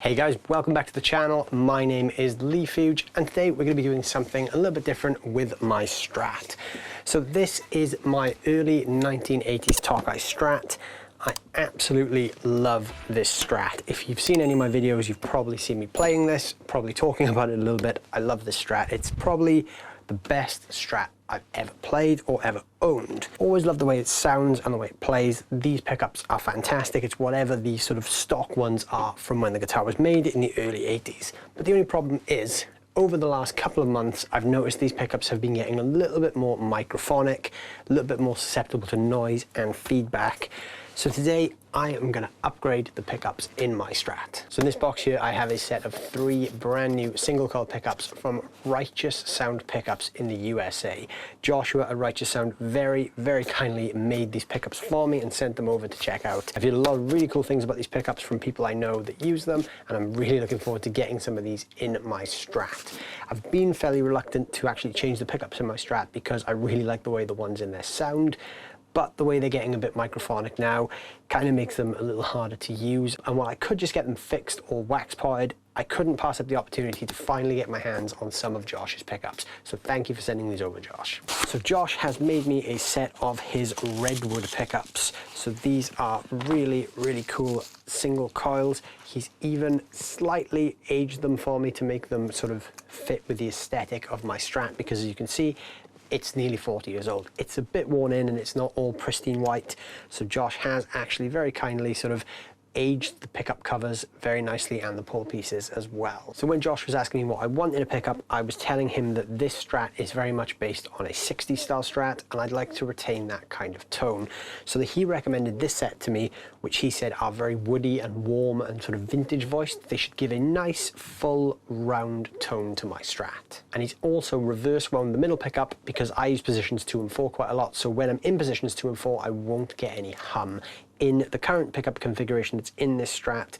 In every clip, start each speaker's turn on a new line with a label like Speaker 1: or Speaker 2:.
Speaker 1: Hey guys, welcome back to the channel. My name is Leigh Fuge, and today we're going to be doing something a little bit different with my Strat. So this is my early 1980s Tokai Strat. I absolutely love this Strat. If you've seen any of my videos, you've probably seen me playing this, probably talking about it a little bit. I love this Strat. It's probably the best Strat I've ever played or ever owned. Always love the way it sounds and the way it plays. These pickups are fantastic. It's whatever the sort of stock ones are from when the guitar was made in the early 80s. But the only problem is, over the last couple of months, I've noticed these pickups have been getting a little bit more microphonic, a little bit more susceptible to noise and feedback. So today I am going to upgrade the pickups in my Strat. So in this box here I have a set of 3 brand new single coil pickups from Righteous Sound Pickups in the USA. Joshua at Righteous Sound very kindly made these pickups for me and sent them over to check out. I've heard a lot of really cool things about these pickups from people I know that use them, and I'm really looking forward to getting some of these in my Strat. I've been fairly reluctant to actually change the pickups in my Strat because I really like the way the ones in there sound. But the way they're getting a bit microphonic now kind of makes them a little harder to use. And while I could just get them fixed or wax potted, I couldn't pass up the opportunity to finally get my hands on some of Josh's pickups. So thank you for sending these over, Josh. So Josh has made me a set of his Redwood pickups. So these are really cool single coils. He's even slightly aged them for me to make them sort of fit with the aesthetic of my Strat, because as you can see, it's nearly 40 years old. It's a bit worn in and it's not all pristine white. So Josh has actually very kindly sort of aged the pickup covers very nicely and the pull pieces as well. So when Josh was asking me what I want in a pickup, I was telling him that this Strat is very much based on a 60s style Strat, and I'd like to retain that kind of tone. So that he recommended this set to me, which he said are very woody and warm and sort of vintage voiced. They should give a nice full round tone to my Strat. And he's also reverse wound the middle pickup because I use positions 2 and 4 quite a lot. So when I'm in positions 2 and 4, I won't get any hum. In the current pickup configuration that's in this Strat,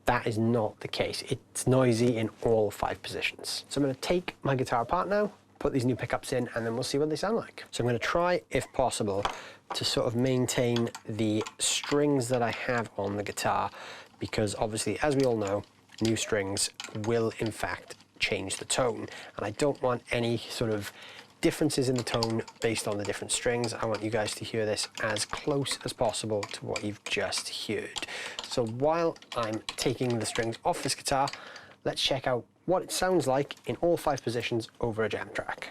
Speaker 1: that is not the case. It's noisy in all 5 positions. So I'm going to take my guitar apart now, put these new pickups in, and then we'll see what they sound like. So I'm going to try, if possible, to sort of maintain the strings that I have on the guitar, because obviously, as we all know, new strings will in fact change the tone, and I don't want any sort of differences in the tone based on the different strings. I want you guys to hear this as close as possible to what you've just heard. So while I'm taking the strings off this guitar, let's check out what it sounds like in all 5 positions over a jam track.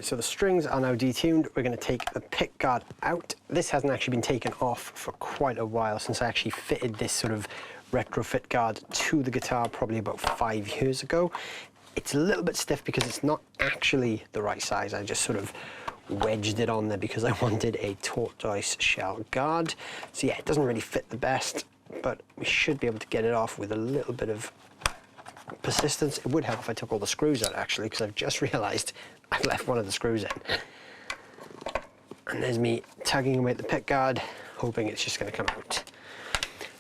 Speaker 1: Right, so the strings are now detuned. We're going to take the pick guard out. This hasn't actually been taken off for quite a while, since I actually fitted this sort of retrofit guard to the guitar probably about 5 years ago. It's a little bit stiff because it's not actually the right size. I just sort of wedged it on there because I wanted a tortoise shell guard. So yeah, it doesn't really fit the best, but we should be able to get it off with a little bit of persistence. It would help if I took all the screws out, actually, because I've just realized I've left one of the screws in. And there's me tugging away at the pick guard, hoping it's just going to come out.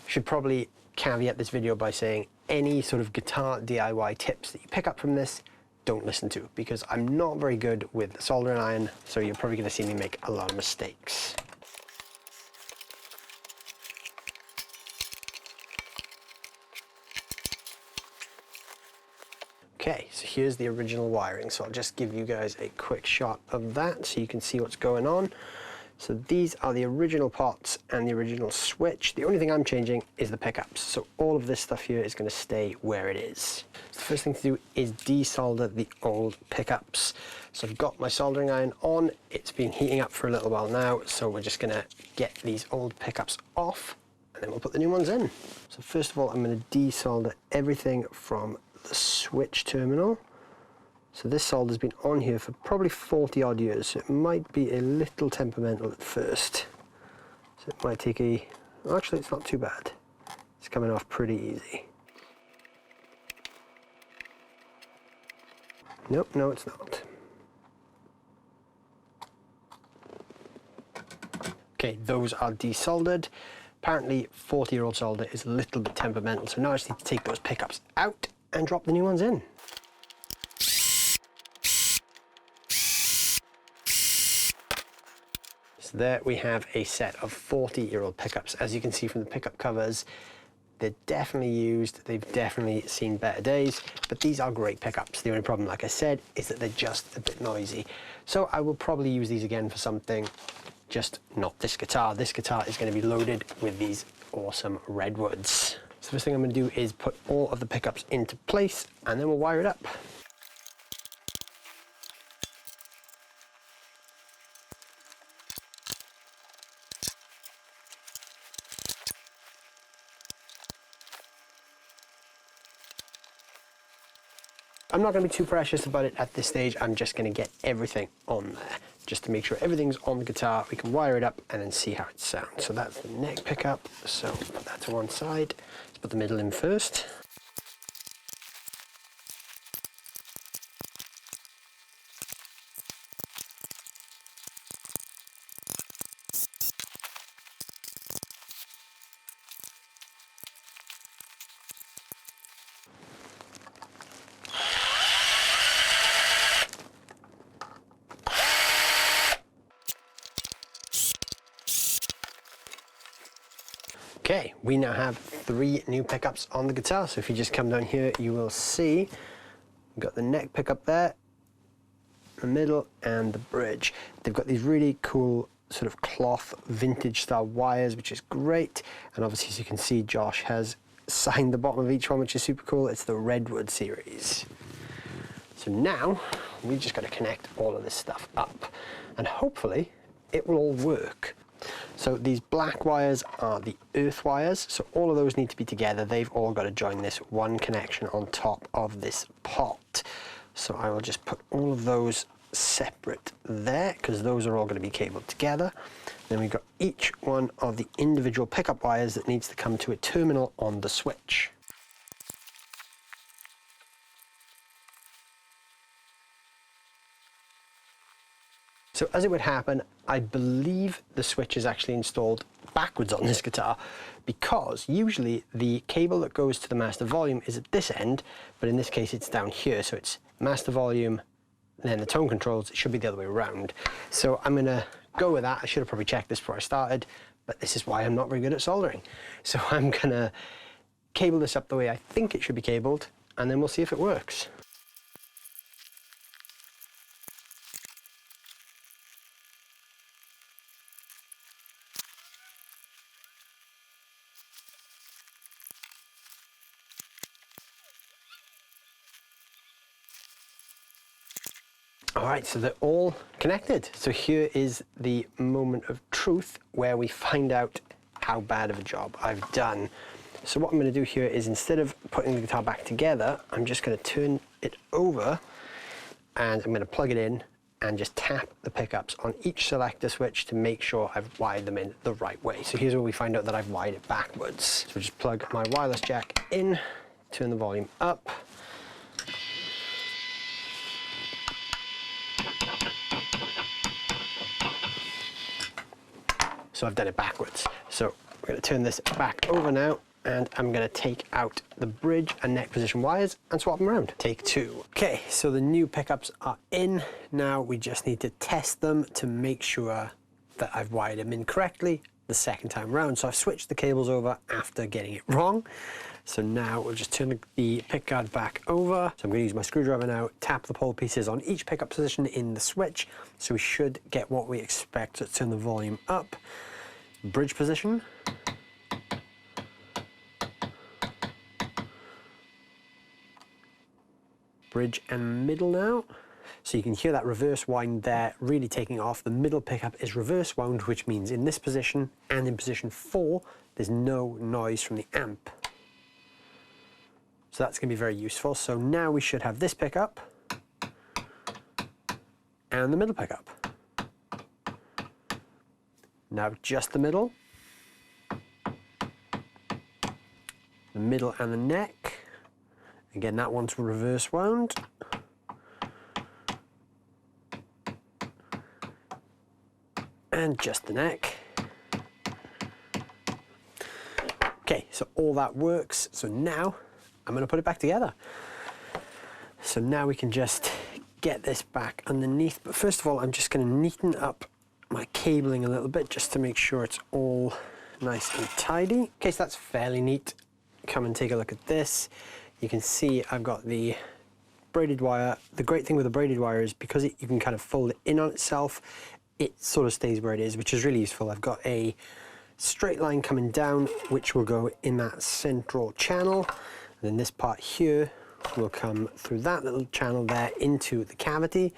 Speaker 1: Should probably caveat this video by saying any sort of guitar DIY tips that you pick up from this, don't listen to, because I'm not very good with soldering iron, so you're probably going to see me make a lot of mistakes. Okay, so here's the original wiring. So I'll just give you guys a quick shot of that so you can see what's going on. So these are the original pots and the original switch. The only thing I'm changing is the pickups. So all of this stuff here is going to stay where it is. So the first thing to do is desolder the old pickups. So I've got my soldering iron on. It's been heating up for a little while now. So we're just going to get these old pickups off and then we'll put the new ones in. So first of all, I'm going to desolder everything from the switch terminal. So this solder's been on here for probably 40 odd years, so it might be a little temperamental at first. So it might take actually it's not too bad. It's coming off pretty easy. Nope, no it's not. Okay, those are desoldered. Apparently 40-year-old solder is a little bit temperamental, so now I just need to take those pickups out and drop the new ones in. So there we have a set of 40-year-old pickups. As you can see from the pickup covers, they're definitely used, they've definitely seen better days, but these are great pickups. The only problem, like I said, is that they're just a bit noisy. So I will probably use these again for something, just not this guitar. This guitar is going to be loaded with these awesome Redwoods. So the first thing I'm going to do is put all of the pickups into place and then we'll wire it up. I'm not going to be too precious about it at this stage. I'm just going to get everything on there just to make sure everything's on the guitar. We can wire it up and then see how it sounds. So that's the neck pickup. So put that to one side. Let's put the middle in first. Okay, we now have 3 new pickups on the guitar. So if you just come down here, you will see we've got the neck pickup there, the middle, and the bridge. They've got these really cool sort of cloth vintage style wires, which is great. And obviously, as you can see, Josh has signed the bottom of each one, which is super cool. It's the Redwood series. So now we just got to connect all of this stuff up and hopefully it will all work. So these black wires are the earth wires, so all of those need to be together. They've all got to join this one connection on top of this pot. So I will just put all of those separate there because those are all going to be cabled together. Then we've got each one of the individual pickup wires that needs to come to a terminal on the switch. So as it would happen, I believe the switch is actually installed backwards on this guitar because usually the cable that goes to the master volume is at this end, but in this case it's down here. So it's master volume, then the tone controls, it should be the other way around. So I'm gonna go with that. I should have probably checked this before I started, but this is why I'm not very good at soldering. So I'm gonna cable this up the way I think it should be cabled, and then we'll see if it works. All right, so they're all connected. So here is the moment of truth where we find out how bad of a job I've done. So what I'm going to do here is, instead of putting the guitar back together, I'm just going to turn it over and I'm going to plug it in and just tap the pickups on each selector switch to make sure I've wired them in the right way. So here's where we find out that I've wired it backwards. So just plug my wireless jack in, turn the volume up. So I've done it backwards. So we're going to turn this back over now, and I'm going to take out the bridge and neck position wires and swap them around. Take 2. Okay, so the new pickups are in. Now we just need to test them to make sure that I've wired them in correctly the second time round. So I've switched the cables over after getting it wrong. So now we'll just turn the pick guard back over. So I'm going to use my screwdriver now, tap the pole pieces on each pickup position in the switch. So we should get what we expect. So let's turn the volume up. Bridge position. Bridge and middle now. So you can hear that reverse wind there really taking off. The middle pickup is reverse wound, which means in this position and in position 4, there's no noise from the amp. So that's going to be very useful. So now we should have this pickup and the middle pickup. Now just the middle and the neck. Again, that one's reverse wound. And just the neck. Okay, so all that works. So now I'm going to put it back together. So now we can just get this back underneath. But first of all, I'm just going to neaten up my cabling a little bit just to make sure it's all nice and tidy. Okay, so that's fairly neat. Come and take a look at this. You can see I've got the braided wire. The great thing with the braided wire is because you can kind of fold it in on itself, it sort of stays where it is, which is really useful. I've got a straight line coming down, which will go in that central channel. And then this part here will come through that little channel there into the cavity.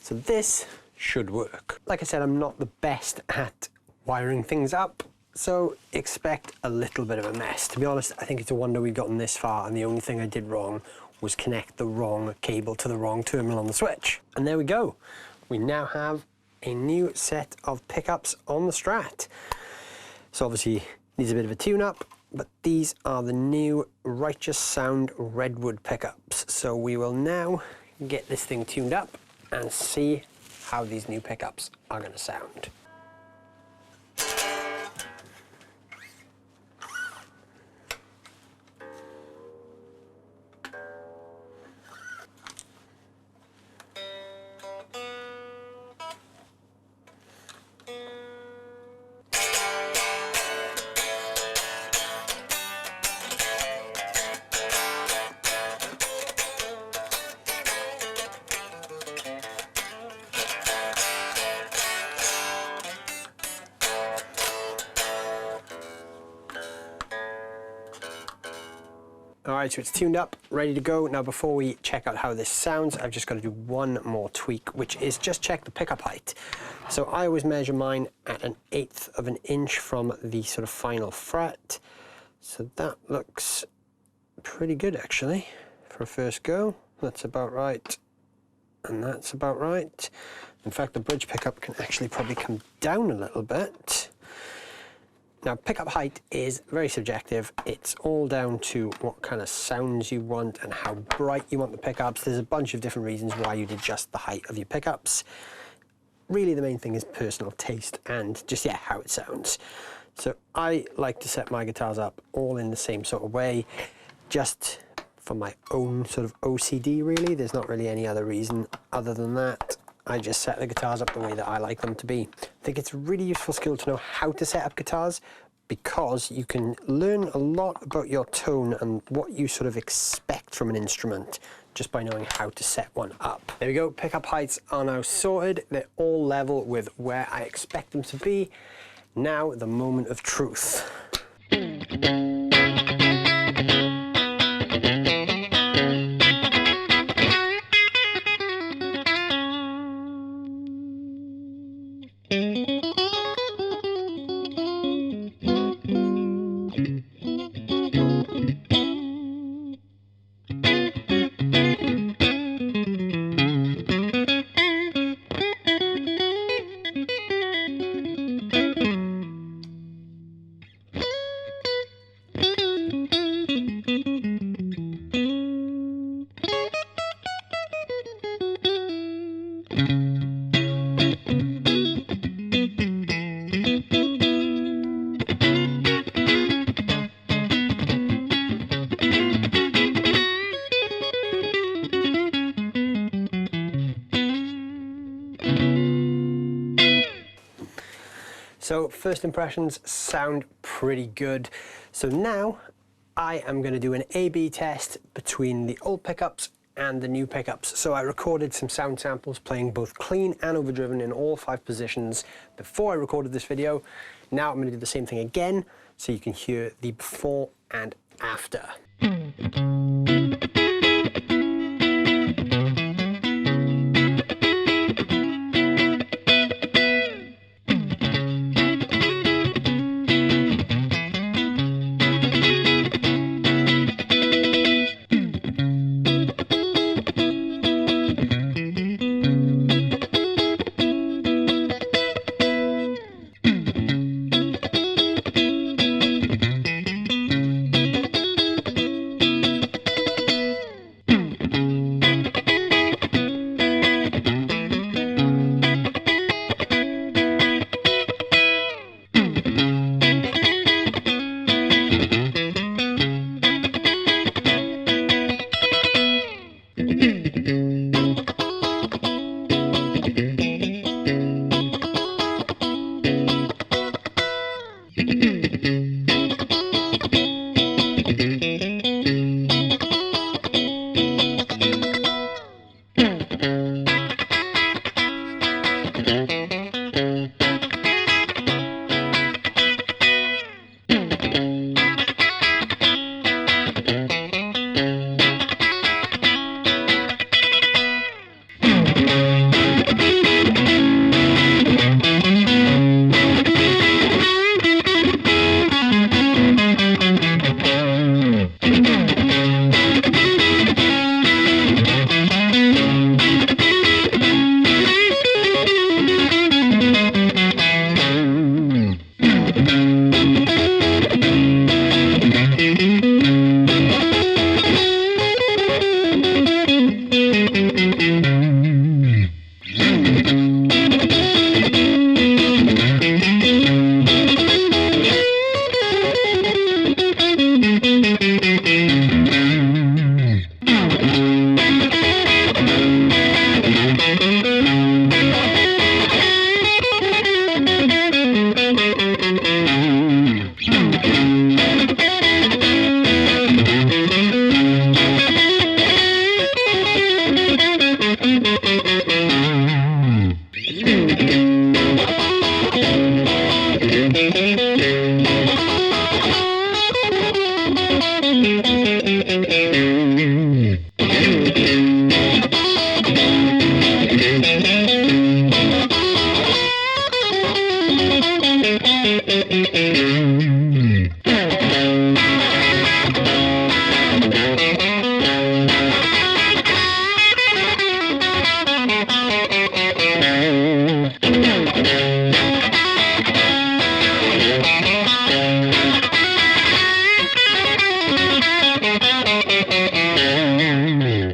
Speaker 1: So this should work. Like I said, I'm not the best at wiring things up, so expect a little bit of a mess. To be honest, I think it's a wonder we've gotten this far, and the only thing I did wrong was connect the wrong cable to the wrong terminal on the switch. And there we go. We now have a new set of pickups on the Strat. So obviously needs a bit of a tune-up, but these are the new Righteous Sound Redwood pickups. So we will now get this thing tuned up and see how these new pickups are going to sound. All right, so it's tuned up, ready to go. Now, before we check out how this sounds, I've just got to do one more tweak, which is just check the pickup height. So I always measure mine at 1/8 of an inch from the sort of final fret. So that looks pretty good, actually, for a first go. That's about right, and that's about right. In fact, the bridge pickup can actually probably come down a little bit. Now, pickup height is very subjective. It's all down to what kind of sounds you want and how bright you want the pickups. There's a bunch of different reasons why you'd adjust the height of your pickups. Really, the main thing is personal taste and just, yeah, how it sounds. So I like to set my guitars up all in the same sort of way, just for my own sort of OCD, really. There's not really any other reason other than that. I just set the guitars up the way that I like them to be. I think it's a really useful skill to know how to set up guitars, because you can learn a lot about your tone and what you sort of expect from an instrument just by knowing how to set one up. There we go, pickup heights are now sorted. They're all level with where I expect them to be. Now, the moment of truth. So first impressions sound pretty good. So now I am going to do an A/B test between the old pickups and the new pickups. So I recorded some sound samples playing both clean and overdriven in all 5 positions before I recorded this video. Now I'm going to do the same thing again so you can hear the before and after.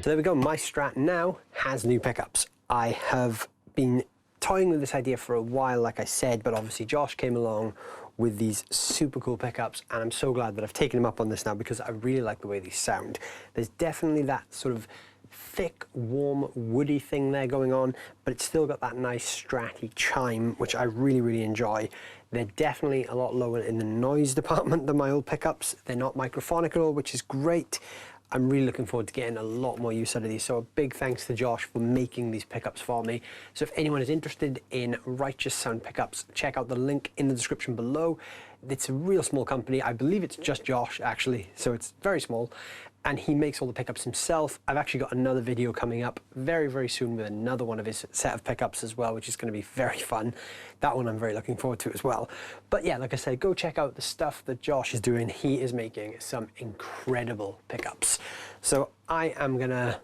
Speaker 1: So there we go, my Strat now has new pickups. I have been toying with this idea for a while, like I said, but obviously Josh came along with these super cool pickups, and I'm so glad that I've taken him up on this now because I really like the way these sound. There's definitely that sort of thick, warm, woody thing there going on, but it's still got that nice Stratty chime, which I really, really enjoy. They're definitely a lot lower in the noise department than my old pickups. They're not microphonic at all, which is great. I'm really looking forward to getting a lot more use out of these. So a big thanks to Josh for making these pickups for me. So if anyone is interested in Righteous Sound pickups, check out the link in the description below. It's a real small company. I believe it's just Josh actually, so it's very small. And he makes all the pickups himself. I've actually got another video coming up very, very soon with another one of his set of pickups as well, which is going to be very fun. That one I'm very looking forward to as well. But yeah, like I said, go check out the stuff that Josh is doing. He is making some incredible pickups. So I am gonna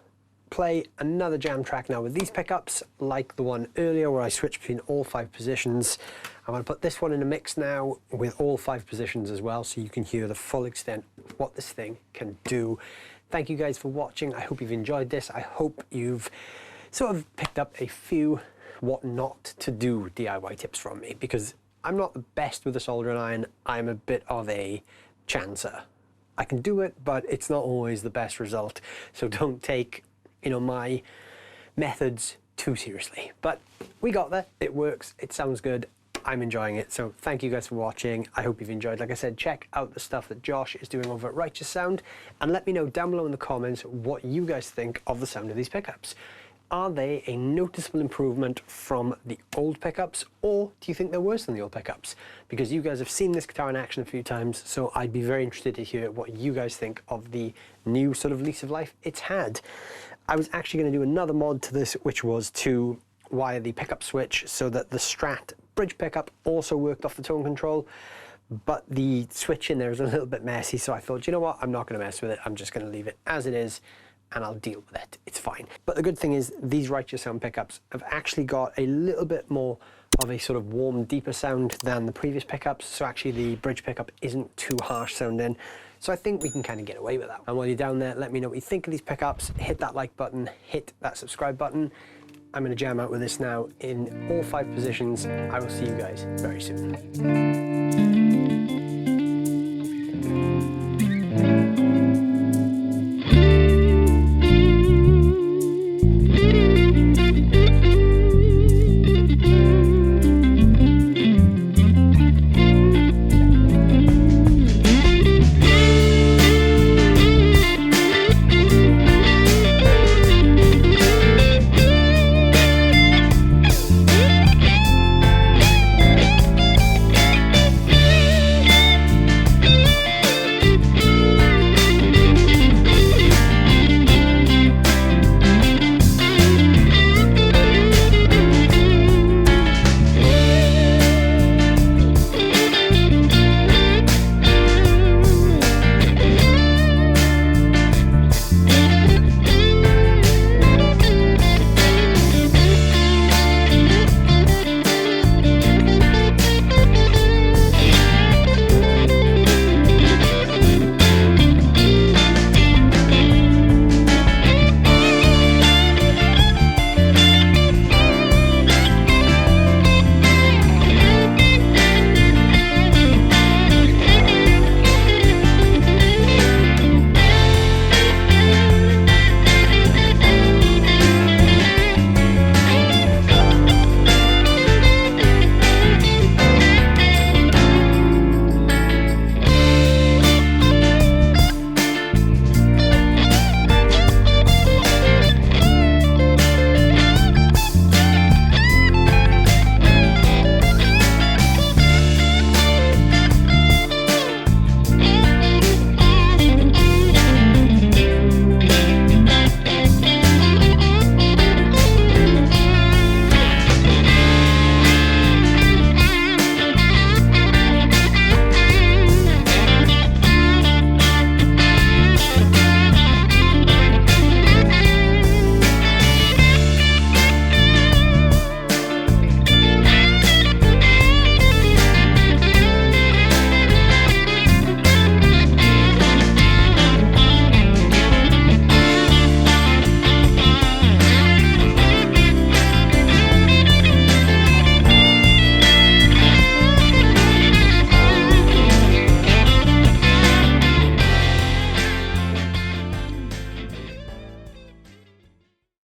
Speaker 1: play another jam track now with these pickups, like the one earlier where I switched between all 5 positions. I'm going to put this one in a mix now with all 5 positions as well, so you can hear the full extent of what this thing can do. Thank you guys for watching. I hope you've enjoyed this. I hope you've sort of picked up a few what not to do DIY tips from me, because I'm not the best with a soldering iron. I'm a bit of a chancer. I can do it, but it's not always the best result. So don't take, my methods too seriously. But we got there. It works. It sounds good. I'm enjoying it. So thank you guys for watching. I hope you've enjoyed. Like I said, check out the stuff that Josh is doing over at Righteous Sound, and let me know down below in the comments what you guys think of the sound of these pickups. Are they a noticeable improvement from the old pickups, or do you think they're worse than the old pickups? Because you guys have seen this guitar in action a few times, so I'd be very interested to hear what you guys think of the new sort of lease of life it's had. I was actually going to do another mod to this, which was to wire the pickup switch so that the Strat bridge pickup also worked off the tone control, but the switch in there is a little bit messy, so I thought, you know what, I'm not going to mess with it. I'm just going to leave it as it is, and I'll deal with it. It's fine. But the good thing is these Righteous Sound pickups have actually got a little bit more of a sort of warm, deeper sound than the previous pickups. So actually the bridge pickup isn't too harsh sounding. So I think we can kind of get away with that. And while you're down there, let me know what you think of these pickups. Hit that like button, hit that subscribe button. I'm going to jam out with this now in all 5 positions. I will see you guys very soon.